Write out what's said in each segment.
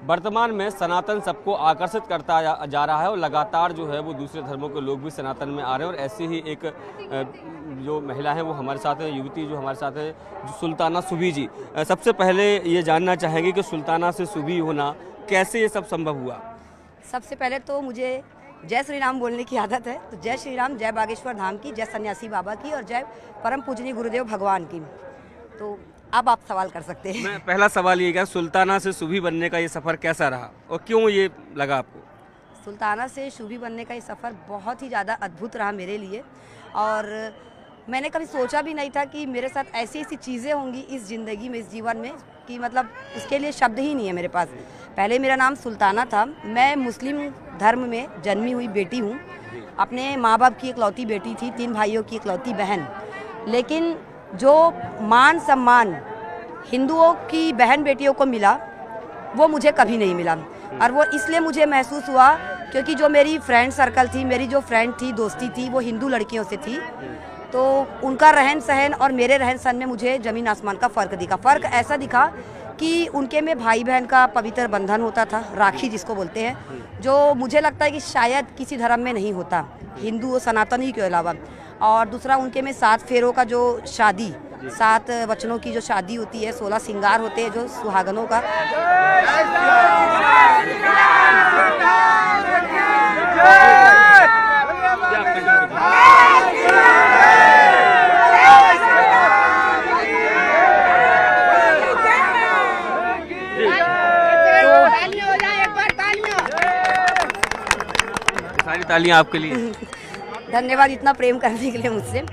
वर्तमान में सनातन सबको आकर्षित करता जा रहा है और लगातार जो है वो दूसरे धर्मों के लोग भी सनातन में आ रहे हैं। और ऐसी ही एक जो महिला है वो हमारे साथ है, युवती जो हमारे साथ है, जो सुल्ताना सुबी जी। सबसे पहले ये जानना चाहेंगे कि सुल्ताना से सुबी होना कैसे ये सब संभव हुआ? सबसे पहले तो मुझे जय श्री राम बोलने की आदत है, तो जय श्री राम, जय बागेश्वर धाम की, जय सन्यासी बाबा की और जय परम पूजनीय गुरुदेव भगवान की। तो अब आप सवाल कर सकते हैं। मैं पहला सवाल ये क्या, सुल्ताना से सूफी बनने का ये सफ़र कैसा रहा और क्यों ये लगा आपको? सुल्ताना से सूफी बनने का ये सफ़र बहुत ही ज़्यादा अद्भुत रहा मेरे लिए। और मैंने कभी सोचा भी नहीं था कि मेरे साथ ऐसी ऐसी चीज़ें होंगी इस ज़िंदगी में, इस जीवन में, कि मतलब उसके लिए शब्द ही नहीं है मेरे पास। पहले मेरा नाम सुल्ताना था। मैं मुस्लिम धर्म में जन्मी हुई बेटी हूँ। अपने माँ बाप की इकलौती बेटी थी, 3 भाइयों की इकलौती बहन। लेकिन जो मान सम्मान हिंदुओं की बहन बेटियों को मिला वो मुझे कभी नहीं मिला। और वो इसलिए मुझे महसूस हुआ क्योंकि जो मेरी फ्रेंड सर्कल थी, मेरी जो फ्रेंड थी, दोस्ती थी, वो हिंदू लड़कियों से थी। तो उनका रहन सहन और मेरे रहन सहन में मुझे ज़मीन आसमान का फ़र्क दिखा। फ़र्क ऐसा दिखा कि उनके में भाई बहन का पवित्र बंधन होता था, राखी जिसको बोलते हैं, जो मुझे लगता है कि शायद किसी धर्म में नहीं होता, हिंदू और सनातनी के अलावा। और दूसरा उनके में 7 फेरों का जो शादी, 7 वचनों की जो शादी होती है, 16 श्रृंगार होते हैं जो सुहागनों का। सारी तालियां आपके लिए। धन्यवाद इतना प्रेम करने के लिए मुझसे।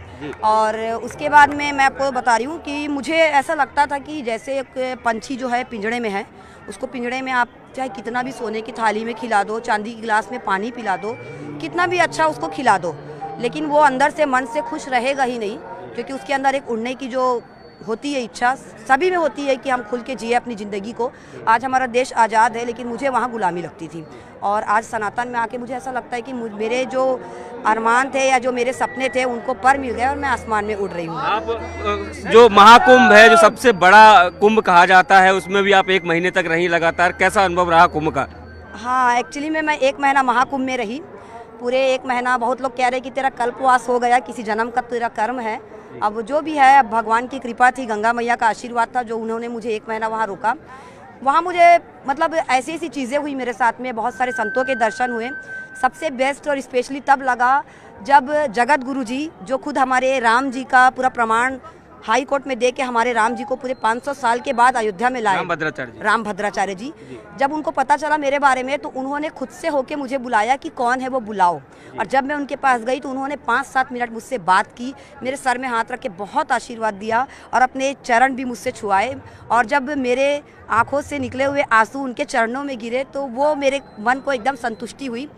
और उसके बाद में मैं आपको बता रही हूँ कि मुझे ऐसा लगता था कि जैसे एक पंछी जो है पिंजड़े में है, उसको पिंजड़े में आप चाहे कितना भी सोने की थाली में खिला दो, चांदी की गिलास में पानी पिला दो, कितना भी अच्छा उसको खिला दो, लेकिन वो अंदर से मन से खुश रहेगा ही नहीं, क्योंकि उसके अंदर एक उड़ने की जो होती है इच्छा, सभी में होती है कि हम खुल के जिए अपनी ज़िंदगी को। आज हमारा देश आज़ाद है, लेकिन मुझे वहाँ गुलामी लगती थी। और आज सनातन में आके मुझे ऐसा लगता है कि मेरे जो अरमान थे या जो मेरे सपने थे उनको पर मिल गए और मैं आसमान में उड़ रही हूँ। आप जो महाकुंभ है, जो सबसे बड़ा कुंभ कहा जाता है, उसमें भी आप 1 महीने तक रही लगातार, कैसा अनुभव रहा कुंभ का? हाँ, एक्चुअली मैं 1 महीना महाकुंभ में रही। पूरे 1 महीना बहुत लोग कह रहे कि तेरा कल्पवास हो गया, किसी जन्म का तेरा कर्म है। अब जो भी है, भगवान की कृपा थी, गंगा मैया का आशीर्वाद था, जो उन्होंने मुझे 1 महीना वहाँ रोका। वहाँ मुझे मतलब ऐसी ऐसी चीज़ें हुई मेरे साथ में, बहुत सारे संतों के दर्शन हुए। सबसे बेस्ट और स्पेशली तब लगा जब जगत गुरु जी, जो खुद हमारे राम जी का पूरा प्रमाण हाई कोर्ट में दे के हमारे राम जी को पूरे 500 साल के बाद अयोध्या में लाए, राम भद्राचार्य जी, जब उनको पता चला मेरे बारे में तो उन्होंने खुद से होके मुझे बुलाया कि कौन है वो, बुलाओ। और जब मैं उनके पास गई तो उन्होंने 5-7 मिनट मुझसे बात की, मेरे सर में हाथ रख के बहुत आशीर्वाद दिया और अपने चरण भी मुझसे छुआए। और जब मेरे आँखों से निकले हुए आंसू उनके चरणों में गिरे तो वो मेरे मन को एकदम संतुष्टि हुई।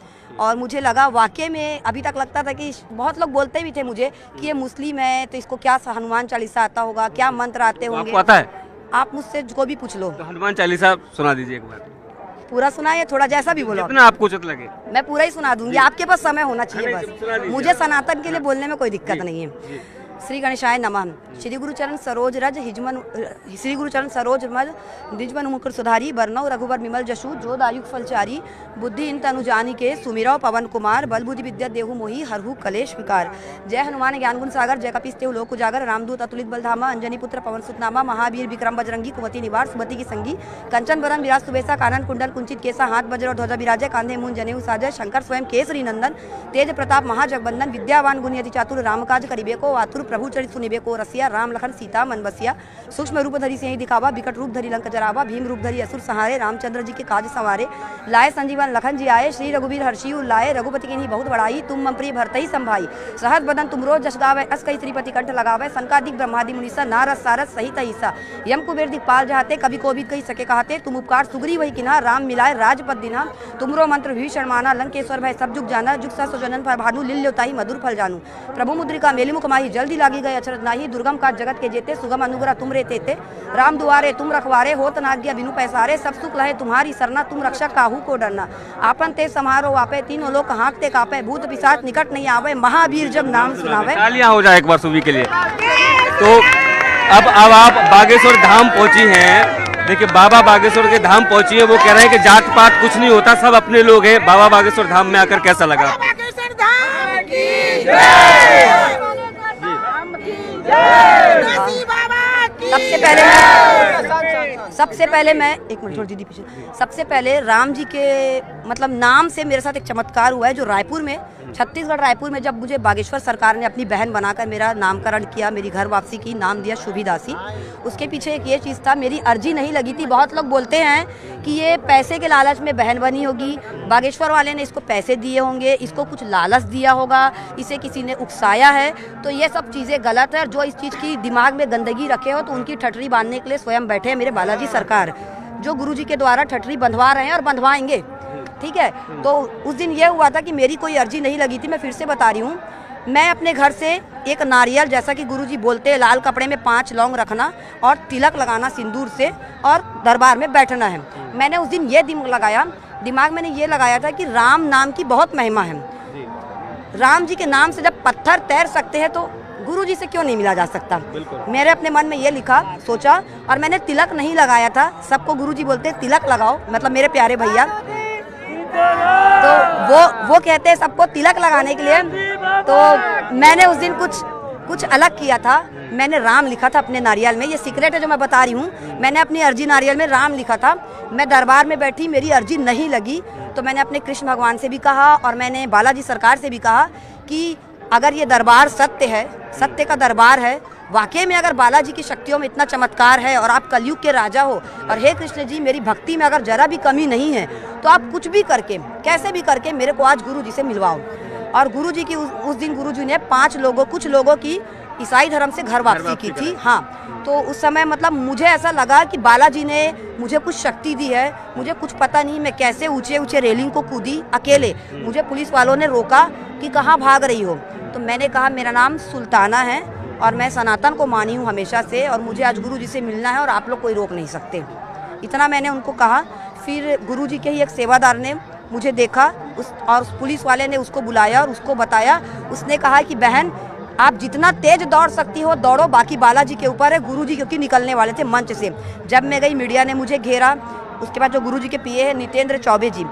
और मुझे लगा वाकई में, अभी तक लगता था कि बहुत लोग बोलते भी थे मुझे कि ये मुस्लिम है तो इसको क्या हनुमान चालीसा आता होगा, क्या मंत्र आते होंगे। आपको आता है? आप मुझसे को भी पूछ लो। तो हनुमान चालीसा सुना दीजिए एक बार। पूरा सुना या थोड़ा, जैसा भी बोलो, जितना आपको उचित लगे। मैं पूरा ही सुना दूंगी, आपके पास समय होना चाहिए बस। मुझे सनातन के लिए बोलने में कोई दिक्कत नहीं है। श्री गणेशाय नमः। श्री गुरुचरण सरोज रज हिजमन, श्री गुरुचरण सरोज रज निजमन मुकुर सुधारी, बरनौ रघुवर विमल जशु, जो दायुक फलचारी, बुद्धि इन तनु जानिके, सुमिरौ पवन कुमार, बल बुद्धि विद्या देहु मोहि, हरहु कलेश विकार। जय हनुमान ज्ञान गुण सागर, जय कपीस तेहु लोक उजागर, रामदूत अतुलित बलधामा, अंजनी पुत्र पवन सुत नामा, महावीर विक्रम बजरंगी, कुमति निवार सुमति की संगी, कंचन बरन विराज सुबेसा, कानन कुंडल कुंचित केसा, हाथ वज्र और ध्वजा विराजय, कांधे मूंज जनेऊ साजय, शंकर स्वयं केसरी नंदन, तेज प्रताप महाजगबंदन, विद्यावान गुणी अति चातुर, रामकाज करिबे को आतुर, प्रभु चरित सुनिबे को रसिया, राम लखन सीता मन बसिया, सूक्ष्म रूप धरि सिंह दिखावा, विकट रूप धरि लंक जरावा, भीम रूप धरि असुर सहारे, रामचंद्र जी के काज संवारे, लाए संजीवन लखन जी आए, श्री रघुवीर हर्षियु लाए, रघुपति की बहुत बड़ाई, तुम मम प्रिय भरतहि संभाई, सहज बदन तुम रोज जस गावे, अस कई श्रीपति कंठ लगावे, सनकादिक ब्रह्मादि मुनीसा, नारद सारद सहित ईसा, यम कुबेर दिक्पाल जहाते, कभी कोविद कही सके कहते, तुम उपकार सुग्री वही किन्हा, राम मिलाए राजपद दिना, तुमरो मंत्र भीषण माना, लंकेश्वर भय सब जुग जाना, जुग सहस्र जनन भानु, लील्यो ताहि मधुर फल जानू, प्रभु मुद्रिका मेलि मुख माही, जल्दी लागी गए अचरज नाही, दुर्गम काज जगत के जेते, सुगम अनुग्रह तुम रे तेते, राम दुआरे तुम रखवारे, होत न आज्ञा बिनु पैसारे, सब सुख लहे तुम्हारी सरना, तुम रक्षक काहू को डरना, आपन ते समारो आपे, तीनों लोक हाँकते कापे, भूत पिशाच निकट नहीं आवे, महावीर जब नाम सुनावे। तालियां हो जाए एक बार सुबी के लिए। तो अब आप बागेश्वर धाम पहुंची हैं, देखिए बाबा बागेश्वर के धाम पहुंची है, वो कह रहे हैं कि जात पात कुछ नहीं होता, सब अपने लोग हैं। बाबा बागेश्वर धाम में आकर कैसा लगा? सबसे पहले मैं एक मिनट छोड़ दीदी पीछे। सबसे पहले राम जी के मतलब नाम से मेरे साथ एक चमत्कार हुआ है, जो रायपुर में, छत्तीसगढ़ रायपुर में, जब मुझे बागेश्वर सरकार ने अपनी बहन बनाकर मेरा नामकरण किया, मेरी घर वापसी की, नाम दिया शुभी दासी। उसके पीछे एक ये चीज़ था, मेरी अर्जी नहीं लगी थी। बहुत लोग बोलते हैं कि ये पैसे के लालच में बहन बनी होगी, बागेश्वर वाले ने इसको पैसे दिए होंगे, इसको कुछ लालच दिया होगा, इसे किसी ने उकसाया है। तो ये सब चीज़ें गलत है। जो इस चीज़ की दिमाग में गंदगी रखे हो तो उनकी ठटरी बांधने के लिए स्वयं बैठे हैं मेरे बालाजी सरकार, जो गुरुजी के द्वारा ठटरी बंधवा रहे हैं और बंधवाएंगे। ठीक है, तो उस दिन ये हुआ था कि मेरी कोई अर्जी नहीं लगी थी। मैं फिर से बता रही हूँ, मैं अपने घर से एक नारियल, जैसा कि गुरुजी बोलते हैं, लाल कपड़े में 5 लौंग रखना और तिलक लगाना सिंदूर से और दरबार में बैठना है। मैंने उस दिन ये दिमाग मैंने ये लगाया था कि राम नाम की बहुत महिमा है। राम जी के नाम से जब पत्थर तैर सकते हैं तो गुरु जी से क्यों नहीं मिला जा सकता। मेरे अपने मन में ये सोचा और मैंने तिलक नहीं लगाया था। सबको गुरु जी बोलते हैं तिलक लगाओ, मतलब मेरे प्यारे भैया, तो वो कहते हैं सबको तिलक लगाने के लिए। तो मैंने उस दिन कुछ अलग किया था। मैंने राम लिखा था अपने नारियल में, ये सीक्रेट है जो मैं बता रही हूँ। मैंने अपनी अर्जी नारियल में राम लिखा था। मैं दरबार में बैठी, मेरी अर्जी नहीं लगी तो मैंने अपने कृष्ण भगवान से भी कहा और मैंने बालाजी सरकार से भी कहा कि अगर ये दरबार सत्य है, सत्य का दरबार है, वाकई में अगर बालाजी की शक्तियों में इतना चमत्कार है और आप कलयुग के राजा हो और हे कृष्ण जी, मेरी भक्ति में अगर जरा भी कमी नहीं है तो आप कुछ भी करके, कैसे भी करके मेरे को आज गुरु जी से मिलवाओ। और गुरु जी की उस दिन गुरु जी ने कुछ लोगों की ईसाई धर्म से घर वापसी की थी। हाँ, तो उस समय मतलब मुझे ऐसा लगा कि बालाजी ने मुझे कुछ शक्ति दी है। मुझे कुछ पता नहीं, मैं कैसे ऊंचे रेलिंग को कूदी अकेले। मुझे पुलिस वालों ने रोका कि कहाँ भाग रही हो, तो मैंने कहा मेरा नाम सुल्ताना है और मैं सनातन को मानी हूँ हमेशा से और मुझे आज गुरु जी से मिलना है और आप लोग कोई रोक नहीं सकते। इतना मैंने उनको कहा। फिर गुरु जी के ही एक सेवादार ने मुझे देखा और उस पुलिस वाले ने उसको बुलाया और उसको बताया। उसने कहा कि बहन, आप जितना तेज दौड़ सकती हो दौड़ो, बाकी बालाजी के ऊपर है। गुरुजी क्योंकि निकलने वाले थे मंच से। जब मैं गई, मीडिया ने मुझे घेरा। उसके बाद जो गुरुजी के पीए हैं नितेंद्र चौबे जी,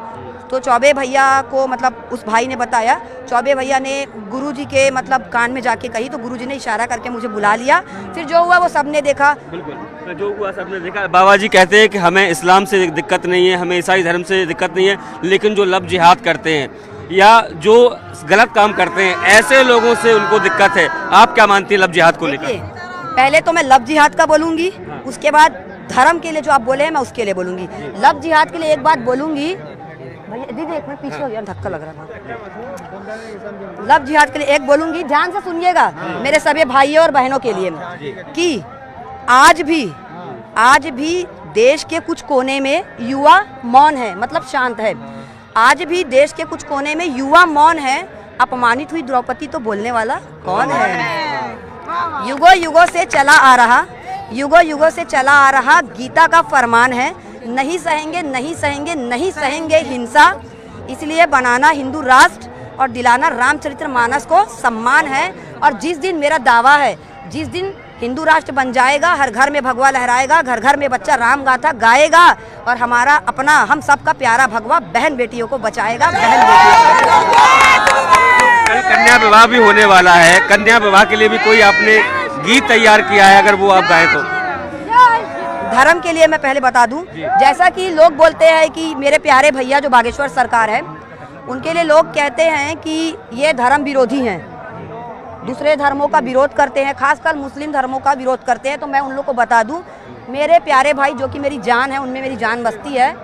तो चौबे भैया को मतलब उस भाई ने बताया। चौबे भैया ने गुरुजी के मतलब कान में जाके कही तो गुरुजी ने इशारा करके मुझे बुला लिया। फिर जो हुआ वो सबने देखा। बिल्कुल, जो हुआ सबने देखा। बाबा जी कहते हैं कि हमें इस्लाम से दिक्कत नहीं है, हमें ईसाई धर्म से दिक्कत नहीं है, लेकिन जो लब जिहाद करते हैं या जो गलत काम करते हैं ऐसे लोगों से उनको दिक्कत है। आप क्या मानती हैं लब जिहाद को लेकर? पहले तो मैं लब जिहाद का बोलूंगी, उसके बाद धर्म के लिए जो आप बोले हैं मैं उसके लिए बोलूंगी। लब जिहाद के लिए एक बात बोलूंगी, भैया दीदी एक मिनट पीछे हो गया, धक्का लग रहा था। लब जिहाद के लिए एक बोलूंगी, ध्यान से सुनिएगा मेरे सभी भाइयों और बहनों के लिए, कि आज भी देश के कुछ कोने में युवा मौन है, मतलब शांत है। आज भी देश के कुछ कोने में युवा मौन है। अपमानित हुई द्रौपदी तो बोलने वाला कौन है? युगों युगों से चला आ रहा गीता का फरमान है, नहीं सहेंगे नहीं सहेंगे नहीं सहेंगे हिंसा। इसलिए बनाना हिंदू राष्ट्र और दिलाना रामचरितमानस को सम्मान है। और जिस दिन मेरा दावा है, जिस दिन हिंदू राष्ट्र बन जाएगा, हर घर में भगवा लहराएगा, घर घर में बच्चा राम गाथा गाएगा और हमारा अपना हम सबका प्यारा भगवा बहन बेटियों को बचाएगा। बहन बेटियों कल कन्या विवाह भी होने वाला है, कन्या विवाह के लिए भी कोई आपने गीत तैयार किया है? अगर वो आप गाएं तो। धर्म के लिए मैं पहले बता दूं, जैसा कि लोग बोलते हैं कि मेरे प्यारे भैया जो बागेश्वर सरकार है, उनके लिए लोग कहते हैं कि ये धर्म विरोधी हैं, दूसरे धर्मों का विरोध करते हैं, खासकर मुस्लिम धर्मों का विरोध करते हैं। तो मैं उन लोग को बता दूं, मेरे प्यारे भाई जो कि मेरी जान है, उनमें मेरी जान बसती है,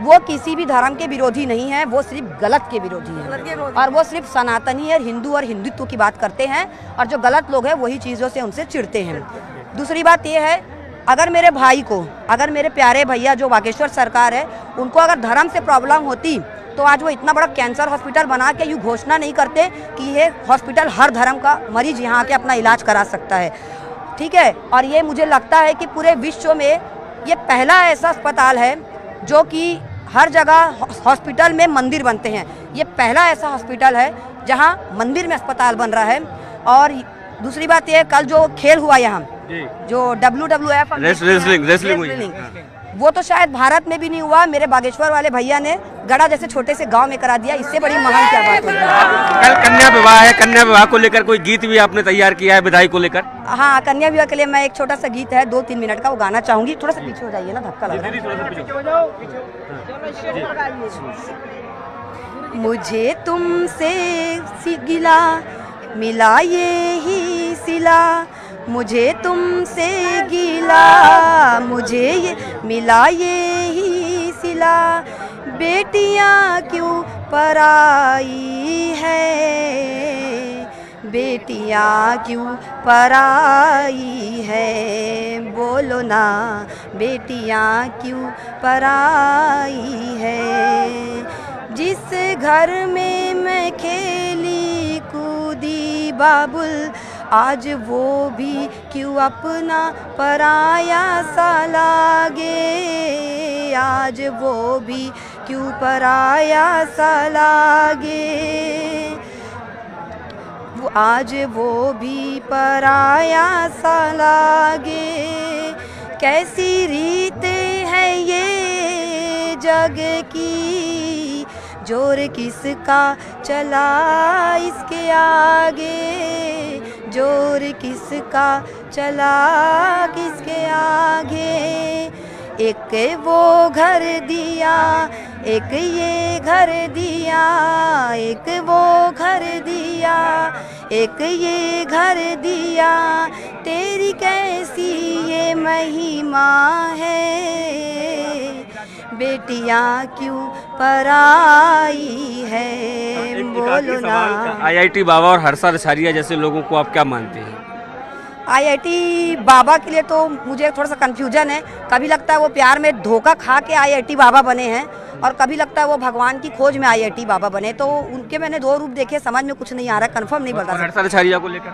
वो किसी भी धर्म के विरोधी नहीं है, वो सिर्फ गलत के विरोधी हैं और वो सिर्फ सनातनी है, हिंदू और हिंदुत्व की बात करते हैं और जो गलत लोग हैं वही चीज़ों से उनसे चिढ़ते हैं। दूसरी बात ये है, अगर मेरे भाई को, अगर मेरे प्यारे भैया जो बागेश्वर सरकार है, उनको अगर धर्म से प्रॉब्लम होती तो आज वो इतना बड़ा कैंसर हॉस्पिटल बना के यूँ घोषणा नहीं करते कि ये हॉस्पिटल हर धर्म का मरीज यहाँ आके अपना इलाज करा सकता है। ठीक है, और ये मुझे लगता है कि पूरे विश्व में ये पहला ऐसा अस्पताल है जो कि हर जगह हॉस्पिटल में मंदिर बनते हैं। ये पहला ऐसा हॉस्पिटल है जहाँ मंदिर में अस्पताल बन रहा है। और दूसरी बात ये, कल जो खेल हुआ यहाँ जी। जो WWF रेसलिंग हुई। वो तो शायद भारत में भी नहीं हुआ। मेरे बागेश्वर वाले भैया ने गड़ा जैसे छोटे से गांव में करा दिया। इससे बड़ी महान क्या बात होगी। कल कन्या विवाह है, कन्या विवाह को लेकर कोई गीत भी आपने तैयार किया है विदाई को लेकर? हाँ, कन्या विवाह के लिए मैं एक छोटा सा गीत है 2-3 मिनट का, वो गाना चाहूंगी। थोड़ा सा पीछे हो जाइए ना, धक्का लग रहा है। मुझे तुमसे गिला मिला ये ही सिला, मुझे तुमसे गिला मुझे ये मिला ये ही सिला, बेटियां क्यों पराई है, बेटियां क्यों पराई है, बोलो ना बेटियां क्यों पराई है। जिस घर में मैं खेली कूदी बाबुल, आज वो भी क्यों अपना पराया सा लागे, आज वो भी क्यों पराया सा लागे, आज वो भी पराया सा लागे। कैसी रीत है ये जग की, जोर किसका चला इसके आगे, जोर किसका चला किसके आगे। एक वो घर दिया, एक ये घर दिया, एक वो घर दिया, एक ये घर दिया, तेरी कैसी ये महिमा है, बेटियां क्यों पराई है, बोलो ना। IIT बाबा और हर्षा रछारिया जैसे लोगों को आप क्या मानते हैं? IIT बाबा के लिए तो मुझे थोड़ा सा कंफ्यूजन है। कभी लगता है वो प्यार में धोखा खा के IIT बाबा बने हैं, और कभी लगता है वो भगवान की खोज में IIT बाबा बने। तो उनके मैंने 2 रूप देखे, समझ में कुछ नहीं आ रहा, कंफर्म नहीं बता सकता। हर्षा रछारिया को लेकर?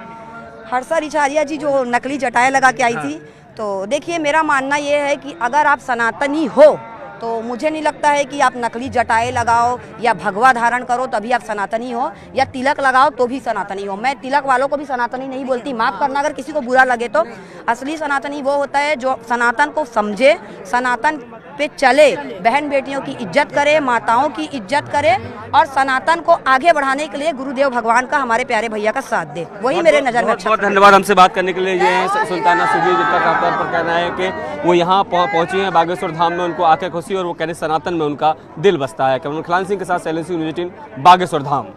हर्षा रछारिया जी जो नकली जटाएं लगा के आई थी, तो देखिए मेरा मानना ये है कि अगर आप सनातनी हो तो मुझे नहीं लगता है कि आप नकली जटाएं लगाओ या भगवा धारण करो तभी आप सनातनी हो, या तिलक लगाओ तो भी सनातनी हो। मैं तिलक वालों को भी सनातनी नहीं बोलती, माफ़ करना अगर किसी को बुरा लगे तो। असली सनातनी वो होता है जो सनातन को समझे, सनातन पे चले, बहन बेटियों की इज्जत करे, माताओं की इज्जत करे, और सनातन को आगे बढ़ाने के लिए गुरुदेव भगवान का, हमारे प्यारे भैया का साथ दे। वही मेरे नज़र में अच्छा। बहुत धन्यवाद हमसे बात करने के लिए। ये सुल्ताना सुधीर जिनका साफ तौर पर कहना है कि वो यहाँ पहुँची हैं बागेश्वर धाम में, उनको आके खुशी और वो कहने सनातन में उनका दिल बसता है। कैमरामैन खिलान सिंह के साथ शैलेंद्र सिंह, न्यूज़ 18 बागेश्वर धाम।